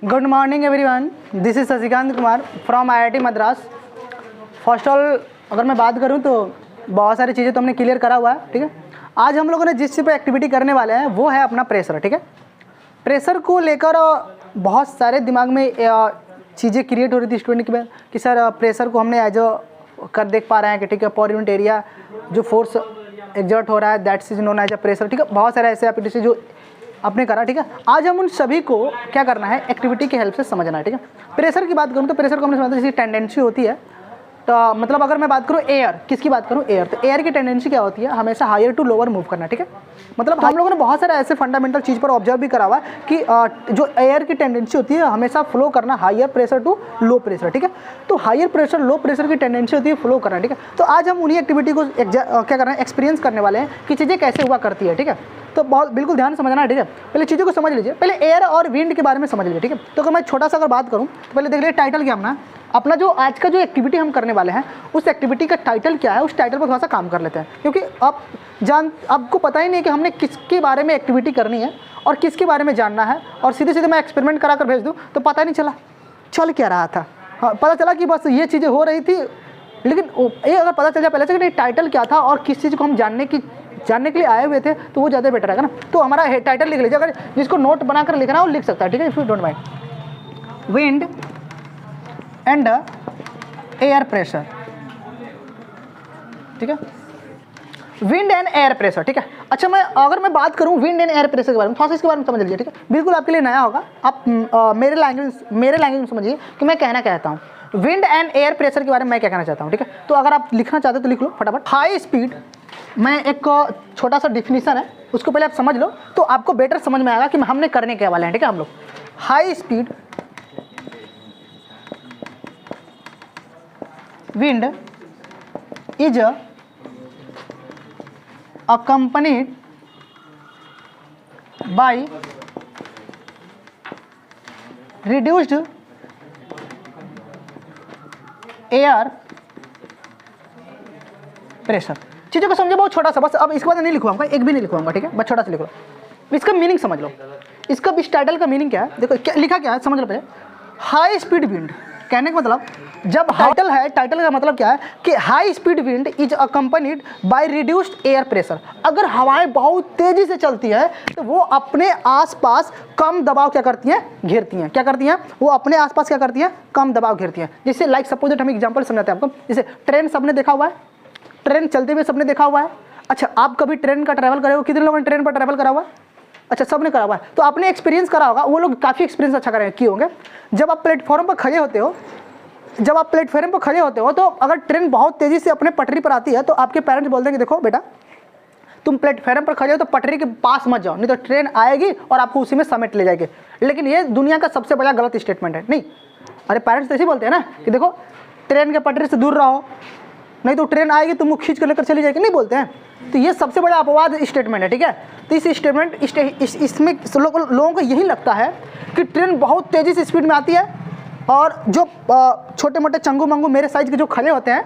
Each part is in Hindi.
Good morning everyone, this is Shashikant Kumar from IIT Madras. First all अगर मैं बात करूं तो बहुत सारी चीज़ें तो हमने क्लियर करा हुआ है, ठीक है। आज हम लोगों ने जिस चीज़ पे एक्टिविटी करने वाले हैं वो है अपना प्रेशर, ठीक है। प्रेशर को लेकर बहुत सारे दिमाग में चीज़ें क्रिएट हो रही थी स्टूडेंट की कि सर प्रेशर को हमने एज कर देख पा रहे हैं कि ठीक है पर यूनिट एरिया जो फोर्स एग्जर्ट हो रहा है that's is known as a pressure, ठीक है। बहुत सारे ऐसे एक्टिविटी जो आपने करा, ठीक है। आज हम उन सभी को क्या करना है, एक्टिविटी की हेल्प से समझना है, ठीक है। प्रेशर की बात करूँ तो प्रेशर को हमने समझा जैसी टेंडेंसी होती है, तो मतलब अगर मैं बात करूँ एयर, किसकी बात करूँ एयर, तो एयर की टेंडेंसी क्या होती है, हमेशा हायर टू लोअर मूव करना, ठीक है। मतलब हम लोगों ने बहुत सारे ऐसे फंडामेंटल चीज़ पर ऑब्जर्व भी करा हुआ है कि जो एयर की टेंडेंसी होती है हमेशा फ्लो करना higher pressure to low pressure, ठीक है। तो हायर प्रेशर लो प्रेशर की टेंडेंसी होती है फ्लो करना, ठीक है। तो आज हम उन्हीं एक्टिविटी को क्या कर रहे हैं, एक्सपीरियंस करने वाले हैं कि चीज़ें कैसे हुआ करती है, ठीक है। तो बहुत बिल्कुल ध्यान समझना है, ठीक है। पहले चीज़ों को समझ लीजिए, पहले एयर और विंड के बारे में समझ लीजिए, ठीक है। तो अगर मैं छोटा सा अगर बात करूँ तो पहले देख लीजिए टाइटल क्या अपना जो आज का जो एक्टिविटी हम करने वाले हैं उस एक्टिविटी का टाइटल क्या है, उस टाइटल पर थोड़ा सा काम कर लेते हैं, क्योंकि आपको पता ही नहीं कि हमने किसके बारे में एक्टिविटी करनी है और किसके बारे में जानना है, और सीधे सीधे मैं एक्सपेरिमेंट करा कर भेज दूँ तो पता नहीं चला चल क्या रहा था। हाँ, पता चला कि बस ये चीज़ें हो रही थी, लेकिन ये अगर पता चल जाए पहले से कि टाइटल क्या था और किस चीज़ को हम जानने के लिए आए हुए थे तो वो ज़्यादा बेटर रहेगा ना। तो हमारा टाइटल लिख लीजिए, अगर जिसको नोट बनाकर लिखना है वो लिख सकता है, ठीक है, if you don't mind. Wind and air pressure, ठीक है। विंड एंड एयर प्रेशर, ठीक है। अच्छा, अगर मैं बात करूं विंड एंड एयर प्रेशर के बारे में, थोड़ा सा इसके बारे में समझ लीजिए, ठीक है। बिल्कुल आपके लिए नया होगा, आप मेरे लैंग्वेज में समझिए कि मैं कहना चाहता हूं विंड एंड एयर प्रेशर के बारे में मैं क्या कहना चाहता हूं, ठीक है। तो अगर आप लिखना चाहते हो तो लिख लो फटाफट। हाई स्पीड, मैं एक छोटा सा डिफिनीशन है उसको पहले आप समझ लो तो आपको बेटर समझ में आएगा कि हमने करने के वाले हैं, ठीक है। हम लोग high speed wind is accompanied by reduced air pressure। चीज़ों को समझो बहुत छोटा सा, बस अब इसके बाद नहीं लिखवाऊंगा, एक भी नहीं लिखवाऊंगा, ठीक है। बस छोटा सा लिख लो, इसका मीनिंग समझ लो। इसका इस टाइटल का मीनिंग क्या है, देखो क्या लिखा क्या है समझ लो पहले। हाई स्पीड विंड कहने का मतलब, जब टाइटल है, टाइटल का मतलब क्या है कि high speed wind is accompanied by reduced air pressure. अगर हवाएं बहुत तेजी से चलती है तो वो अपने आसपास कम दबाव क्या करती हैं, घेरती हैं। क्या करती हैं, वो अपने आसपास क्या करती हैं, कम दबाव घेरती हैं। जैसे लाइक सपोज हम एग्जांपल समझाते हैं आपको, जैसे ट्रेन सबने देखा हुआ है, ट्रेन चलते हुए सबने देखा हुआ है। अच्छा, आप कभी ट्रेन का ट्रैवल करे हो, कितने लोगों ने ट्रेन पर ट्रैवल करा हुआ है? अच्छा, सबने करा हुआ है। तो आपने एक्सपीरियंस करा होगा, वो लोग काफ़ी एक्सपीरियंस अच्छा किए होंगे। जब आप प्लेटफॉर्म पर खड़े होते हो, तो अगर ट्रेन बहुत तेज़ी से अपने पटरी पर आती है तो आपके पेरेंट्स बोलते हैं कि देखो बेटा तुम प्लेटफॉर्म पर खड़े हो तो पटरी के पास मत जाओ, नहीं तो ट्रेन आएगी और आपको उसी में समेट ले जाएगी। लेकिन ये दुनिया का सबसे बड़ा गलत स्टेटमेंट है। नहीं, अरे पेरेंट्स तो ऐसे बोलते हैं ना कि देखो ट्रेन के पटरी से दूर रहो, नहीं तो ट्रेन आएगी तुमको खींच कर लेकर चली जाएगी, नहीं बोलते हैं। तो ये सबसे बड़ा अपवाद स्टेटमेंट है, ठीक है। तो इस स्टेटमेंट इसमें लोगों को यही लगता है कि ट्रेन बहुत तेज़ी से स्पीड में आती है और जो छोटे मोटे चंगू मंगू मेरे साइज के जो खड़े होते हैं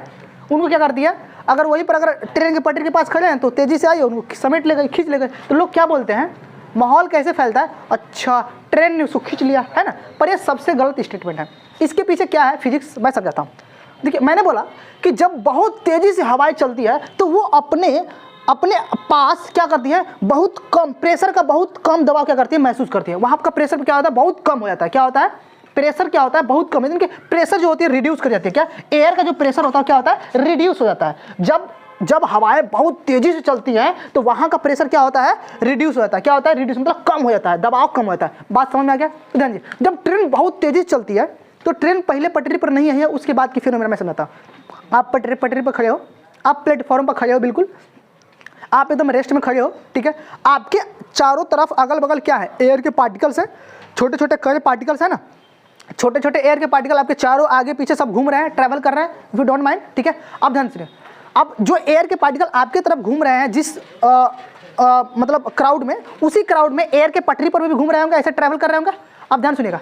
उनको क्या करती है, अगर वहीं पर अगर ट्रेन के पटरी के पास खड़े हैं तो तेज़ी से आई उनको समेट ले गई, खींच ले गई। तो लोग क्या बोलते हैं, माहौल कैसे फैलता है, अच्छा ट्रेन ने उसको खींच लिया, है ना। पर यह सबसे गलत स्टेटमेंट है। इसके पीछे क्या है फिजिक्स मैं समझाता हूँ। देखिए, मैंने बोला कि जब बहुत तेज़ी से हवाएं चलती है तो वो अपने पास क्या करती है, बहुत कम प्रेशर का बहुत कम दबाव क्या करती है, महसूस करती है। वहाँ का प्रेशर क्या होता है, बहुत कम हो जाता है। क्या होता है, प्रेशर क्या होता है, बहुत कम है। इनके प्रेशर जो होती है रिड्यूस कर जाती है। क्या एयर का जो प्रेशर होता है क्या होता है, रिड्यूस हो जाता है। जब हवाएं बहुत तेजी से चलती हैं तो वहाँ का प्रेशर क्या होता है, रिड्यूस हो जाता है। क्या होता है, रिड्यूस मतलब कम हो जाता है, दबाव कम हो जाता है। बात समझ में आ गया? ध्यान दीजिए, जब ट्रेन बहुत तेजी से चलती है तो ट्रेन पहले पटरी पर नहीं है, उसके बाद की फिर मैं समझाता हूँ। आप पटरी पर खड़े हो, आप प्लेटफॉर्म पर खड़े हो, बिल्कुल आप एकदम रेस्ट में खड़े हो, ठीक है। आपके चारों तरफ अगल बगल क्या है, एयर के पार्टिकल्स हैं, छोटे छोटे कण पार्टिकल्स है ना, छोटे छोटे एयर के पार्टिकल आपके चारों आगे पीछे सब घूम रहे हैं, ट्रैवल कर रहे हैं, इफ यू डोंट माइंड, ठीक है। अब ध्यान सुनिए, अब जो एयर के पार्टिकल आपके तरफ घूम रहे हैं जिस मतलब क्राउड में, उसी क्राउड में एयर के पटरी पर भी घूम रहे होंगे, ऐसे ट्रैवल कर रहे होंगे। अब ध्यान सुनिएगा,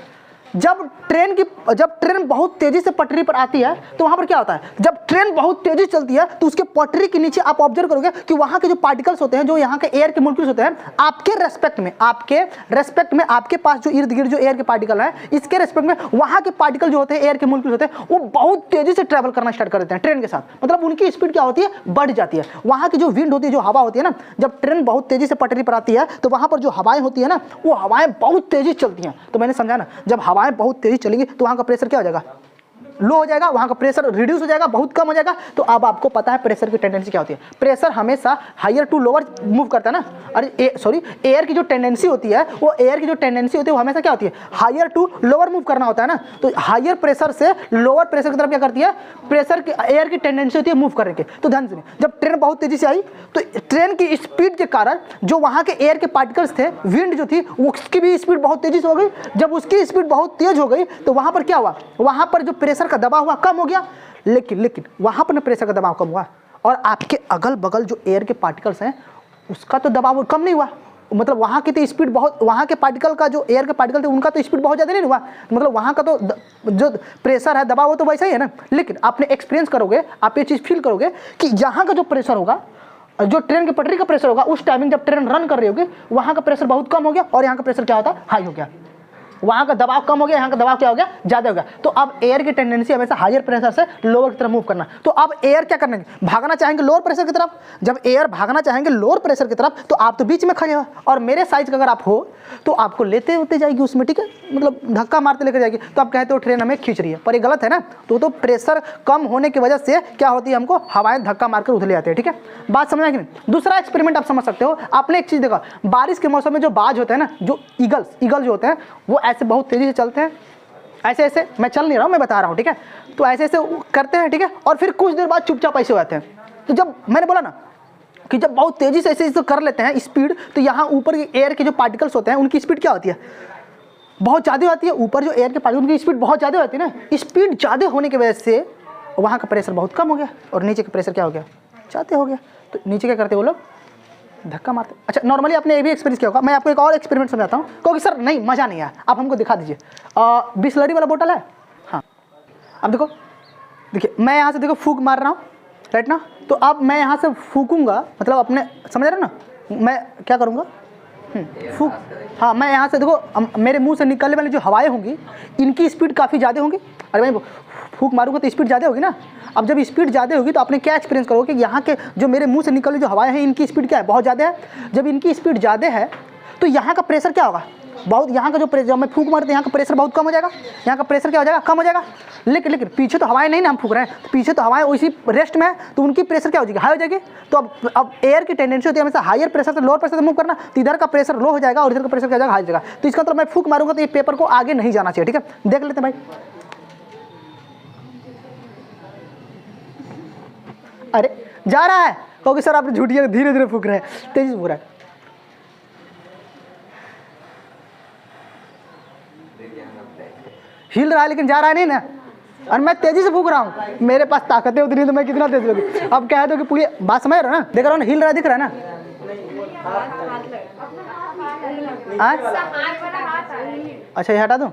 जब ट्रेन बहुत तेजी से पटरी पर आती है तो वहां पर क्या होता है, जब ट्रेन बहुत तेजी चलती है तो उसके पटरी के नीचे आप ऑब्जर्व करोगे कि वहां के जो पार्टिकल्स होते हैं, जो यहाँ के एयर के मोलिक्यूल्स होते हैं, आपके रेस्पेक्ट में आपके पास जो इर्द गिर्द जो एयर के पार्टिकल है, इसके रेस्पेक्ट में वहां के पार्टिकल जो होते हैं, एयर के मोलिक्यूल्स होते हैं, वो बहुत तेजी से ट्रेवल करना स्टार्ट कर देते हैं ट्रेन के साथ। मतलब उनकी स्पीड क्या होती है, बढ़ जाती है। वहां की जो विंड होती है, जो हवा होती है ना, जब ट्रेन बहुत तेजी से पटरी पर आती है तो वहां पर जो हवाएं होती है ना, वो हवाएं बहुत तेजी चलती हैं। तो मैंने समझा ना, जब हवाएं बहुत तेजी चलेंगी तो वहां का प्रेशर क्या हो जाएगा, लो हो जाएगा, वहां का प्रेशर रिड्यूस हो जाएगा, बहुत कम हो जाएगा। तो अब आपको पता है प्रेशर की टेंडेंसी क्या होती है। प्रेशर हमेशा हायर टू लोअर मूव करता है ना। अरे एयर की जो टेंडेंसी होती है, वो वो हमेशा क्या होती है, हायर टू लोअर मूव करना होता है ना। तो हायर प्रेशर से लोअर प्रेशर की तरफ क्या करती है, एयर की टेंडेंसी होती है मूव करने की। तो ध्यान सुनिए, जब ट्रेन बहुत तेजी से आई तो ट्रेन की स्पीड के कारण जो वहां के एयर के पार्टिकल्स थे, विंड जो थी, उसकी भी स्पीड बहुत तेजी से हो गई। जब उसकी स्पीड बहुत तेज हो गई तो वहां पर क्या हुआ, वहां पर जो प्रेशर का दबाव हुआ कम हो गया। लेकिन वहां पर ना प्रेशर का दबाव कम हुआ और आपके अगल बगल जो एयर के पार्टिकल्स हैं उसका तो दबाव कम नहीं हुआ। मतलब वहां की तो स्पीड बहुत, वहां के पार्टिकल का जो एयर के पार्टिकल थे उनका तो स्पीड बहुत ज़्यादा नहीं हुआ। मतलब वहां का तो जो प्रेशर है, दबाव, वो तो वैसा ही है ना। लेकिन आपने एक्सपीरियंस करोगे, आप ये चीज़ फील करोगे कि यहाँ का जो प्रेशर होगा, जो ट्रेन की पटरी का प्रेशर होगा, उस टाइमिंग जब ट्रेन रन कर रही होगी वहाँ का प्रेशर बहुत कम हो गया और यहाँ का प्रेशर क्या होता, हाई हो गया। वहां का दबाव कम हो गया, यहाँ का दबाव क्या हो गया, ज्यादा हो गया। तो अब एयर की टेंडेंसी हमेशा हायर प्रेशर से लोअर की तरफ मूव करना। तो अब एयर क्या करने, भागना चाहेंगे लोअर प्रेशर की तरफ। जब एयर भागना चाहेंगे लोअर प्रेशर की तरफ तो आप तो बीच में खड़े हो, और मेरे साइज का अगर आप हो तो आपको लेते होते जाएगी उसमें, ठीक है, मतलब धक्का मारते लेकर जाएगी। तो आप कहते हो ट्रेन हमें खींच रही है, पर ये गलत है ना। तो प्रेशर कम होने की वजह से क्या होती है, हमको हवाएं धक्का मारकर उधर ले आते हैं, ठीक है। बात समझ में कि नहीं। दूसरा एक्सपेरिमेंट आप समझ सकते हो। आपने एक चीज देखा, बारिश के मौसम में जो बाज होते हैं ना, जो ईगल जो होते हैं, वो ऐसे बहुत तेजी से चलते हैं, ऐसे मैं चल नहीं रहा हूँ, मैं बता रहा हूँ, ठीक है। तो ऐसे करते हैं, ठीक है, और फिर कुछ देर बाद चुपचाप ऐसे हो जाते हैं। तो जब मैंने बोला ना कि जब बहुत तेजी से ऐसे कर लेते हैं स्पीड, तो यहाँ ऊपर के एयर के जो पार्टिकल्स होते हैं उनकी स्पीड क्या होती है, बहुत ज़्यादा होती है। ऊपर जो एयर के पार्टिकल उनकी स्पीड बहुत ज़्यादा होती है ना। स्पीड ज़्यादा होने की वजह से वहाँ का प्रेशर बहुत कम हो गया और नीचे का प्रेशर क्या हो गया, ज़्यादा हो गया। तो नीचे क्या करते वो लोग, धक्का मारते। अच्छा, नॉर्मली आपने ये भी एक्सपीरियंस किया होगा। मैं आपको एक और एक्सपेरिमेंट समझाता हूँ, क्योंकि सर नहीं मज़ा नहीं आया, आप हमको दिखा दीजिए। बिस्लरी वाला बोतल है, हाँ। अब देखिए मैं यहाँ से देखो फूंक मार रहा हूँ, राइट ना। तो अब मैं यहाँ से फूकूंगा, मतलब अपने समझ रहे हो ना, मैं क्या करूँगा, फूक, हाँ। मैं यहाँ से देखो मेरे मुंह से निकलने वाली जो हवाएं होंगी इनकी स्पीड काफ़ी ज़्यादा होंगी। अरे मैं फूक मारूंगा तो स्पीड ज़्यादा होगी ना। अब जब स्पीड ज़्यादा होगी तो आपने क्या एक्सपीरियंस करोगे कि यहाँ के जो मेरे मुंह से निकलने जो हवाएं हैं इनकी स्पीड क्या है, बहुत ज़्यादा है। जब इनकी स्पीड ज़्यादा है तो यहाँ का प्रेशर क्या होगा, बहुत, यहाँ का जो प्रेशर, जब मैं फूक मारते यहाँ का प्रेशर बहुत कम हो जाएगा, यहाँ का प्रेशर क्या हो जाएगा, कम हो जाएगा। लेकिन पीछे तो हवाएं नहीं ना हम फूक रहे हैं, तो पीछे तो हवाएं उसी रेस्ट में है, तो उनकी प्रेशर क्या हो जाएगी, हाई हो जाएगी। तो अब एयर की टेंडेंसी होती है हमेशा हायर प्रेशर से लोअर प्रेशर से मूव करना। तो इधर का प्रेशर लो हो जाएगा और इधर का प्रेशर क्या हो जाएगा, हाई हो जाएगा। तो इसका मतलब मैं फूक मारूंगा तो ये पेपर को आगे नहीं जाना चाहिए, ठीक है। देख लेते हैं भाई। अरे जा रहा है, क्योंकि सर आपने झूठी धीरे धीरे फूक रहे हैं, तेजी से फूक रहा है। हिल रहा है लेकिन जा रहा है नहीं ना, और मैं तेजी से फूक रहा हूँ, मेरे पास ताकत है उतनी, तो मैं कितना तेज लगी। अब कह दो कि पूरी बात समझ रहे हो ना, देख रहा हूँ ना, हिल रहा है, दिख रहा है ना। अच्छा ये हटा दूँ,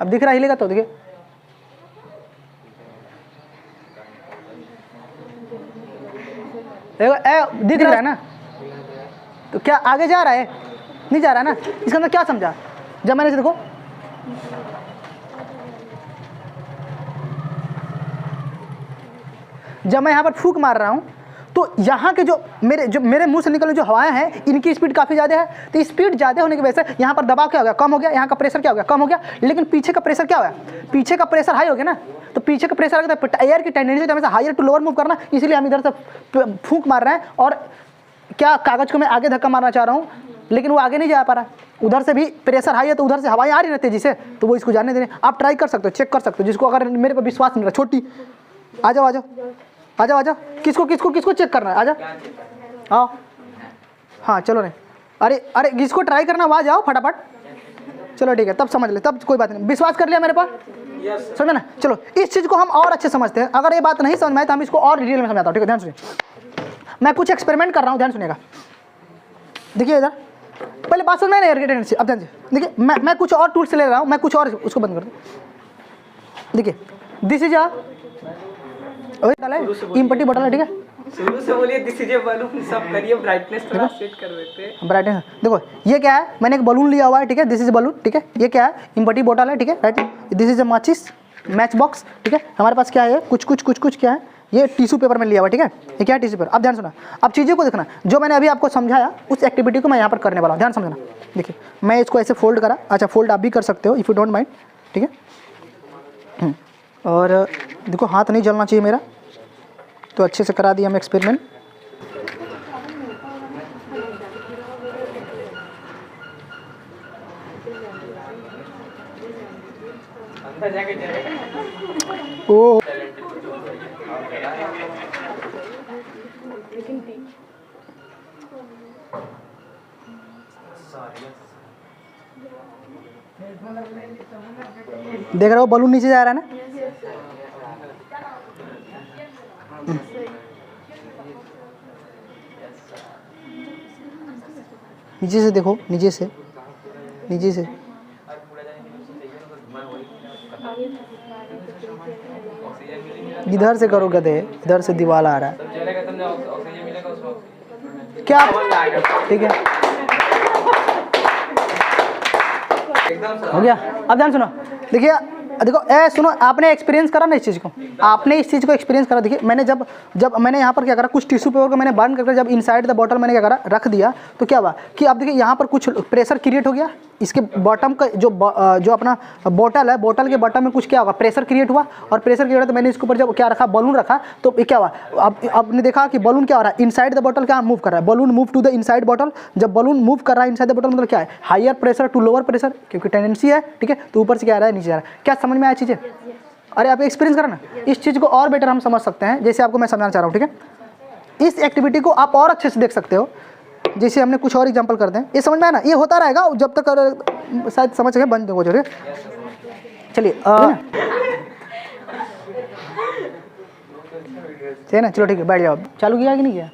अब दिख रहा है, हिलेगा तो देखिए। दिख रहा है ना, तो क्या आगे जा रहा है, नहीं जा रहा है ना। इसका अंदर क्या समझा, जब मैंने देखो जब मैं यहाँ पर फूंक मार रहा हूँ तो यहाँ के जो मेरे मुंह से निकलने जो हवाएं हैं इनकी स्पीड काफ़ी ज़्यादा है। तो स्पीड ज़्यादा होने की वजह से यहाँ पर दबाव क्या हो गया, कम हो गया, यहाँ का प्रेशर क्या हो गया, कम हो गया। लेकिन पीछे का प्रेशर क्या हो गया, पीछे का प्रेशर हाई हो गया ना। तो पीछे का प्रेशर आ गया तो एयर की टेंडेंसी हमेशा हायर टू लोअर मूव करना, इसलिए हम इधर से फूंक मार रहे हैं। और क्या कागज़ को मैं आगे धक्का मारना चाह रहा हूँ, लेकिन वो आगे नहीं जा पा रहा। उधर से भी प्रेशर हाई है तो उधर से हवाएं आ रही है तेजी से, तो वो इसको जाने देने। आप ट्राई कर सकते हो, चेक कर सकते हो, जिसको अगर मेरे पर विश्वास नहीं रहा। छोटी आ जाओ, आ जाओ, आ जाओ, आ जाओ। किसको किसको किसको चेक करना है, आ जाओ, आओ। हाँ चलो नहीं, अरे जिसको ट्राई करना वहाँ जाओ फटाफट। चलो ठीक है, तब समझ ले, तब कोई बात नहीं। विश्वास कर लिया मेरे पर, समझे ना। चलो इस चीज़ को हम और अच्छे समझते हैं। अगर ये बात नहीं समझ में आए तो हम इसको और डिटेल में समझाता हूँ, ठीक है। ध्यान सुनिए, मैं कुछ एक्सपेरिमेंट कर रहा हूँ, ध्यान सुनिएगा। देखिए इधर पहले बात समझ में ना एयर की टेंडेंसी। अब ध्यान से देखिए, मैं कुछ और टूल से ले रहा हूँ, मैं कुछ और, उसको बंद कर दो। देखिए this is a empty bottle है, ठीक है। शुरू से बोलिए दिस इज ए बलून, सब करिए, ब्राइटनेस थोड़ा सेट कर देते हैं। ब्राइटनेस देखो, ये क्या है, मैंने एक बलून लिया हुआ है, ठीक है, दिस इज बलून, ठीक है। ये क्या है, इम्पटी बॉटल है, ठीक है, राइट। दिस इज अ माचिस मैच बॉक्स, ठीक है। हमारे पास क्या है, कुछ क्या है, ये टिश्यू पेपर में लिया हुआ है, ठीक है। ये क्या है, टिश्यू पेपर। अब ध्यान सुना, अब चीज़ों को देखना, जो मैंने अभी आपको समझाया उस एक्टिविटी को मैं यहाँ पर करने वाला हूँ, ध्यान समझना। देखिए मैं इसको ऐसे फोल्ड करा, अच्छा फोल्ड आप भी कर सकते हो इफ़ यू डोंट माइंड, ठीक है। और देखो हाथ नहीं जलना चाहिए मेरा, तो अच्छे से करा दिया हम एक्सपेरिमेंट। अंदर जाके ओ देख रहे हो बलून नीचे जा रहा है ना। नीचे से देखो, नीचे से इधर से करो गधे, इधर से दीवार आ रहा है क्या, ठीक है हो गया। अब ध्यान सुनो, देखिए देखो ए सुनो, आपने एक्सपीरियंस करा ना इस चीज़ को, आपने इस चीज़ को एक्सपीरियंस करा। देखिए मैंने जब मैंने यहाँ पर क्या करा, कुछ टिश्यू पेपर को मैंने बर्न करके जब इनसाइड द बॉटल मैंने क्या करा, रख दिया, तो क्या हुआ कि अब देखिए यहाँ पर कुछ प्रेशर क्रिएट हो गया। इसके बॉटम का जो अपना बॉटल है, बॉटल के बॉटम में कुछ क्या होगा, प्रेशर क्रिएट हुआ, और प्रेशर क्रिएट हुआ तो मैंने इसके ऊपर जब क्या रखा, बलून रखा, तो क्या हुआ, अब आपने देखा कि बलून क्या हो रहा है, इनसाइड द बॉटल क्या मूव कर रहा है, balloon move to the inside bottle. जब बलून मूव कर रहा है इनसाइड द बॉटल मतलब क्या है, higher pressure to lower pressure, क्योंकि टेंडेंसी है, ठीक है। तो ऊपर से क्या आ रहा है, नीचे जा रहा है। क्या समझ में आया चीज़ें? अरे आप एक्सपीरियंस करा ना, इस चीज़ को और बेटर हम समझ सकते हैं, जैसे आपको मैं समझाना चाह रहा हूँ, ठीक है। इस एक्टिविटी को आप और अच्छे से देख सकते हो, जैसे हमने कुछ और एग्जांपल करते हैं। ये समझ में आया ना, ये होता रहेगा जब तक शायद समझ गए, बंद हो जाए। चलिए ना, चलो ठीक है, बैठ जाओ। चालू किया कि नहीं किया?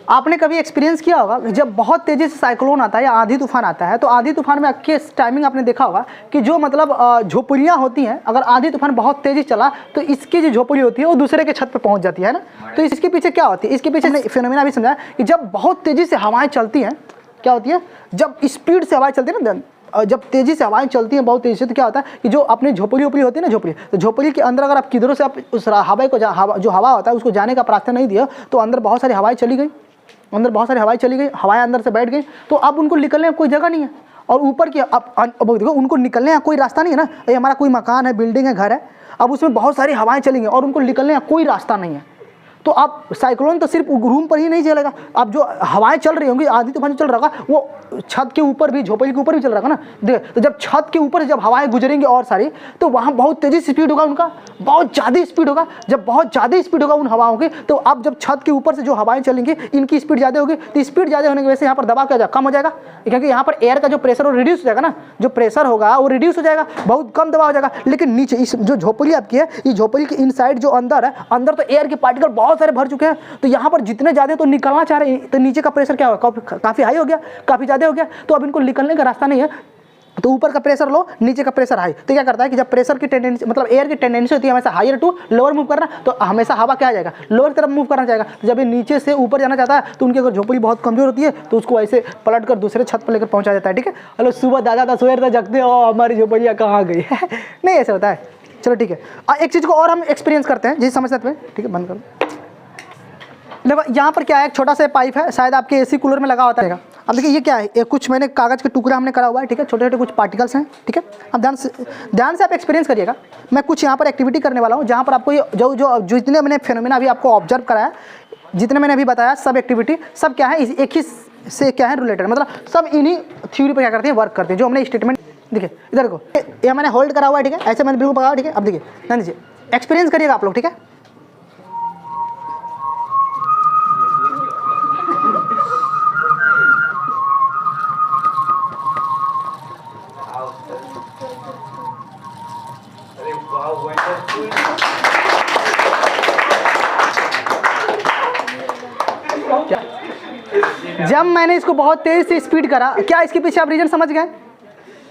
आपने कभी एक्सपीरियंस किया होगा जब बहुत तेज़ी से साइक्लोन आता है या आंधी तूफान आता है, तो आंधी तूफान में के टाइमिंग आपने देखा होगा कि जो मतलब झोपड़ियाँ होती हैं, अगर आंधी तूफान बहुत तेज़ी चला तो इसकी जो झोपड़ी होती है वो दूसरे के छत पर पहुंच जाती है ना। तो इसके पीछे क्या होती है, इसके पीछे फिनोमेना भी समझा कि जब बहुत तेज़ी से हवाएं चलती हैं, क्या होती है, जब स्पीड से हवाएं चलती है ना, जब तेज़ी से हवाएं चलती हैं बहुत तेज़ी से, तो क्या होता है कि जो अपनी झोपड़ी होती है ना, झोपड़ी, तो झोपड़ी के अंदर अगर आप किधरों से आप उस हवा को जो हवा होता है उसको जाने का रास्ता नहीं दिया, तो अंदर बहुत सारी हवाएं चली गई, हवाएं अंदर से बैठ गई, तो अब उनको निकलने का कोई जगह नहीं है। और ऊपर की अब देखो, उनको निकलने का कोई रास्ता नहीं है ना। ये हमारा कोई मकान है, बिल्डिंग है, घर है, अब उसमें बहुत सारी हवाएं चलेंगी और उनको निकलने का कोई रास्ता नहीं है। तो अब साइक्लोन तो सिर्फ रूम पर ही नहीं चलेगा, अब जो हवाएं चल रही होंगी, आंधी तूफान चल रहा होगा, वो छत के ऊपर भी, झोपड़ी के ऊपर भी चल रहा होगा ना। देख, तो जब छत के ऊपर से जब हवाएं गुजरेंगी और सारी, तो वहाँ बहुत तेज़ी स्पीड होगा उनका, बहुत ज़्यादा स्पीड होगा। जब बहुत ज़्यादा स्पीड होगा उन हवाओं की, तो अब जब छत के ऊपर से जो हवाएं चलेंगी, इनकी स्पीड ज़्यादा होगी, तो स्पीड ज़्यादा होने की वजह से यहाँ पर दबाव क्या कम हो जाएगा, क्योंकि यहाँ पर एयर का जो प्रेशर वो रिड्यूस हो जाएगा ना, जो प्रेशर होगा वो रिड्यूस हो जाएगा, बहुत कम दबाव हो जाएगा। लेकिन नीचे इस जो झोपड़ी आपकी है, इस झोपड़ी के इनसाइड जो अंदर है, अंदर तो एयर के पार्टिकल बहुत सारे भर चुके हैं, तो यहाँ पर जितने ज़्यादा तो निकलना चाह रहे हैं, तो नीचे का प्रेशर क्या होगा, काफ़ी हाई हो गया, काफ़ी ज़्यादा हो गया, तो अब इनको निकलने का रास्ता नहीं है। तो ऊपर का प्रेशर लो, नीचे का प्रेशर हाई, तो क्या करता है कि जब प्रेशर की टेंडेंसी, मतलब एयर की टेंडेंसी होती है हमेशा हायर टू लोअर मूव करना, तो हमेशा हवा क्या आ जाएगा, लोअर की तरफ मूव करना चाहेगा। तो जब ये नीचे से ऊपर जाना चाहता है, तो उनकी अगर झोपड़ी बहुत कमजोर होती है, तो उसको ऐसे पलट कर दूसरे छत पर लेकर पहुंचा जाता है, ठीक है। हेलो सुबह दादा सोएर था जगते हो, हमारी झोपड़ियाँ कहाँ गई नहीं, ऐसे होता है। चलो ठीक है, एक चीज़ को और हम एक्सपीरियंस करते हैं, जिस समझ सकते हैं, ठीक है, बंद करो। देखो यहाँ पर क्या है, एक छोटा सा पाइप है, शायद आपके एसी कूलर में लगा होता है। अब देखिए ये क्या है, ये कुछ मैंने कागज़ के टुकड़ा हमने करा हुआ है, ठीक है, छोटे छोटे कुछ पार्टिकल्स हैं, ठीक है। अब ध्यान से आप एक्सपीरियंस करिएगा। मैं कुछ यहाँ पर एक्टिविटी करने वाला हूँ, जहाँ पर आपको ये जो जितने मैंने फिनोमेना अभी आपको ऑब्जर्व कराया, जितने मैंने अभी बताया, सब एक्टिविटी सब क्या है, एक ही से क्या है रिलेटेड, मतलब सब इन्हीं थ्योरी पर क्या करते हैं, वर्क करते हैं, जो हमने स्टेटमेंट। देखिए इधर देखो, ये मैंने होल्ड करा हुआ है, ठीक है, ऐसे मैंने बिल्कुल पकड़ा, ठीक है। अब देखिए ध्यान दीजिए, एक्सपीरियंस करिएगा आप लोग, ठीक है। जब मैंने इसको बहुत तेज से स्पीड करा, क्या इसके पीछे आप रीजन समझ गए?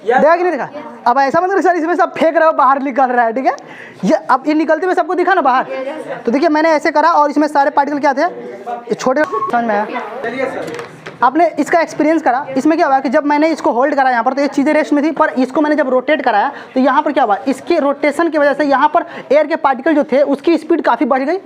देखा कि नहीं देखा? अब ऐसा मतलब सर इसमें सब फेंक रहे हो, बाहर निकल रहा है, ठीक है? ये अब ये निकलते हुए सबको दिखा ना बाहर, तो देखिए मैंने ऐसे करा और इसमें सारे पार्टिकल क्या थे, ये छोटे, समझ में आया? चलिए सर, आपने इसका एक्सपीरियंस करा, इसमें क्या हुआ कि जब मैंने इसको होल्ड करा यहाँ पर तो ये चीज़ें रेस्ट में थी, पर इसको मैंने जब रोटेट कराया तो यहाँ पर क्या हुआ, इसके रोटेशन की वजह से यहाँ पर एयर के पार्टिकल जो थे उसकी स्पीड काफ़ी बढ़ गई।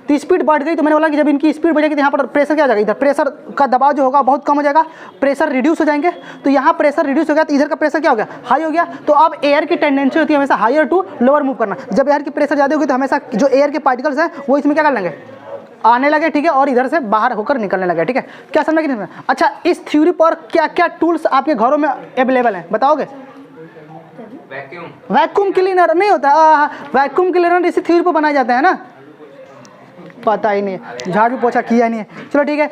तो स्पीड बढ़ गई तो मैंने बोला कि जब इनकी स्पीड बढ़ेगी तो यहाँ पर प्रेशर क्या हो जाएगा, इधर प्रेशर का दबाव जो होगा बहुत कम हो जाएगा, प्रेशर रिड्यूस हो जाएंगे। तो यहाँ प्रेशर रिड्यूस हो गया तो इधर का प्रेशर क्या हो गया, हाई हो गया। तो अब एयर की टेंडेंसी होती है हमेशा हायर टू लोअर मूव करना। जब एयर की प्रेशर ज़्यादा होगी तो हमेशा जो एयर के पार्टिकल्स हैं वो इसमें क्या कर लेंगे, आने लगे, ठीक है, और इधर से बाहर होकर निकलने लगे, ठीक है? क्या समझ कि नहीं? अच्छा, इस थ्योरी पर क्या क्या टूल्स आपके घरों में अवेलेबल हैं, बताओगे? वैक्यूम क्लीनर नहीं होता, वैक्यूम क्लीनर इसी थ्योरी पर बनाए जाते हैं ना, पता ही नहीं, झाड़ू पोछा किया नहीं है। चलो ठीक है।